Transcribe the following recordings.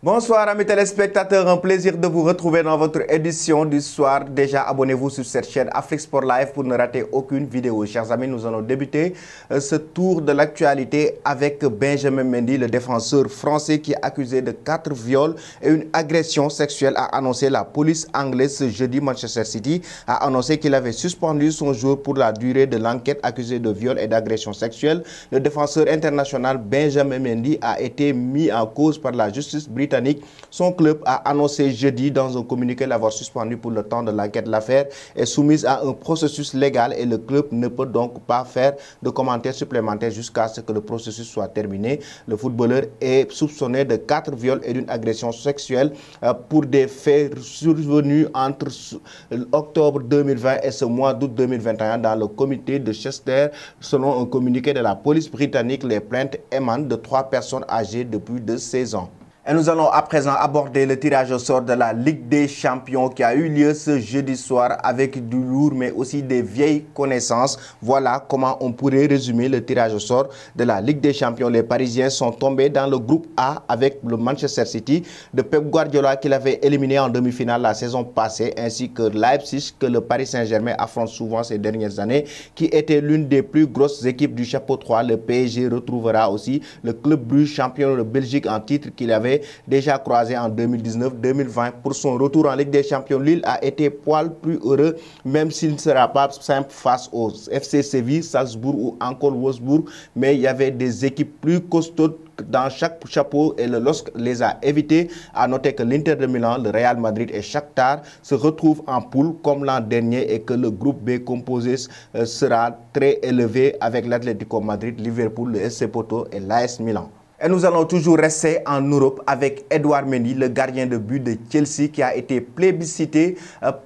Bonsoir amis téléspectateurs, un plaisir de vous retrouver dans votre édition du soir. Déjà abonnez-vous sur cette chaîne Afrique Sport Live pour ne rater aucune vidéo. Chers amis, nous allons débuter ce tour de l'actualité avec Benjamin Mendy, le défenseur français qui est accusé de 4 viols et une agression sexuelle, a annoncé la police anglaise ce jeudi. Manchester City a annoncé qu'il avait suspendu son joueur pour la durée de l'enquête accusé de viol et d'agression sexuelle. Le défenseur international Benjamin Mendy a été mis en cause par la justice britannique. Son club a annoncé jeudi dans un communiqué l'avoir suspendu pour le temps de l'enquête. L'affaire est soumise à un processus légal et le club ne peut donc pas faire de commentaires supplémentaires jusqu'à ce que le processus soit terminé. Le footballeur est soupçonné de 4 viols et d'une agression sexuelle pour des faits survenus entre octobre 2020 et ce mois d'août 2021 dans le comité de Chester. Selon un communiqué de la police britannique, les plaintes émanent de 3 personnes âgées de plus de 16 ans. Et nous allons à présent aborder le tirage au sort de la Ligue des Champions qui a eu lieu ce jeudi soir avec du lourd mais aussi des vieilles connaissances. Voilà comment on pourrait résumer le tirage au sort de la Ligue des Champions. Les Parisiens sont tombés dans le groupe A avec le Manchester City de Pep Guardiola qu'il avait éliminé en demi-finale la saison passée, ainsi que Leipzig que le Paris Saint-Germain affronte souvent ces dernières années, qui était l'une des plus grosses équipes du chapeau 3. Le PSG retrouvera aussi le Club Brugge, champion de Belgique en titre qu'il avait déjà croisé en 2019-2020. Pour son retour en Ligue des Champions, Lille a été poil plus heureux, même s'il ne sera pas simple face aux FC Séville, Salzbourg ou encore Wolfsburg, mais il y avait des équipes plus costaudes dans chaque chapeau et le LOSC les a évités. À noter que l'Inter de Milan, le Real Madrid et Shakhtar se retrouvent en poule comme l'an dernier et que le groupe B composé sera très élevé avec l'Atlético Madrid, Liverpool, le SC Porto et l'AS Milan. Et nous allons toujours rester en Europe avec Edouard Mendy, le gardien de but de Chelsea qui a été plébiscité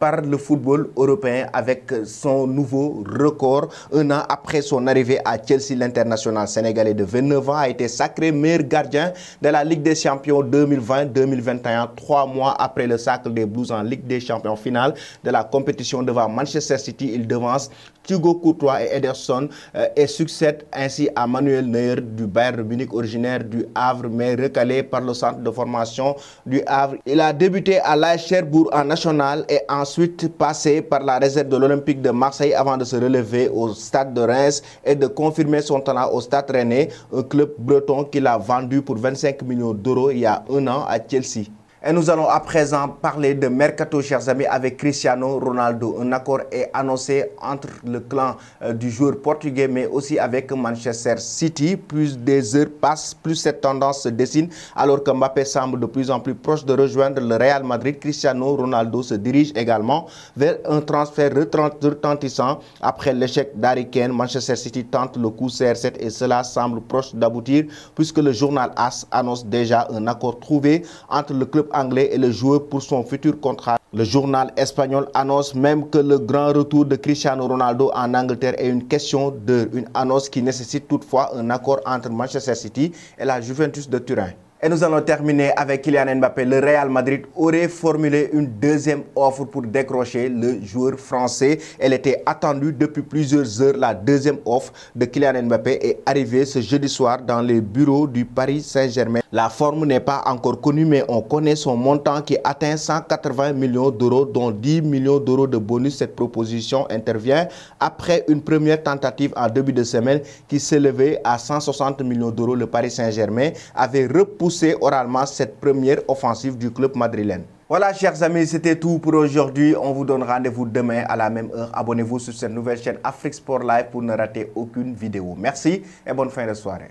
par le football européen avec son nouveau record. Un an après son arrivée à Chelsea, l'international sénégalais de 29 ans a été sacré meilleur gardien de la Ligue des Champions 2020-2021, 3 mois après le sacre des Blues en Ligue des Champions finale de la compétition devant Manchester City. Il devance Thibaut Courtois et Ederson et succède ainsi à Manuel Neuer du Bayern de Munich, originaire du Havre mais recalé par le centre de formation du Havre. Il a débuté à l'AS Cherbourg en national et ensuite passé par la réserve de l'Olympique de Marseille avant de se relever au stade de Reims et de confirmer son talent au stade Rennais, un club breton qu'il a vendu pour 25 millions d'euros il y a un an à Chelsea. Et nous allons à présent parler de Mercato, chers amis, avec Cristiano Ronaldo. Un accord est annoncé entre le clan du joueur portugais, mais aussi avec Manchester City. Plus des heures passent, plus cette tendance se dessine. Alors que Mbappé semble de plus en plus proche de rejoindre le Real Madrid, Cristiano Ronaldo se dirige également vers un transfert retentissant. Après l'échec d'Harry Kane, Manchester City tente le coup CR7 et cela semble proche d'aboutir puisque le journal AS annonce déjà un accord trouvé entre le club anglais et le joueur pour son futur contrat. Le journal espagnol annonce même que le grand retour de Cristiano Ronaldo en Angleterre est une question d'heure, une annonce qui nécessite toutefois un accord entre Manchester City et la Juventus de Turin. Et nous allons terminer avec Kylian Mbappé. Le Real Madrid aurait formulé une deuxième offre pour décrocher le joueur français. Elle était attendue depuis plusieurs heures. La deuxième offre de Kylian Mbappé est arrivée ce jeudi soir dans les bureaux du Paris Saint-Germain. La forme n'est pas encore connue, mais on connaît son montant qui atteint 180 millions d'euros, dont 10 millions d'euros de bonus. Cette proposition intervient après une première tentative en début de semaine qui s'élevait à 160 millions d'euros. Le Paris Saint-Germain avait repoussé oralement cette première offensive du club madrilène. Voilà, chers amis, c'était tout pour aujourd'hui. On vous donne rendez-vous demain à la même heure. Abonnez-vous sur cette nouvelle chaîne Afrique Sport Live pour ne rater aucune vidéo. Merci et bonne fin de soirée.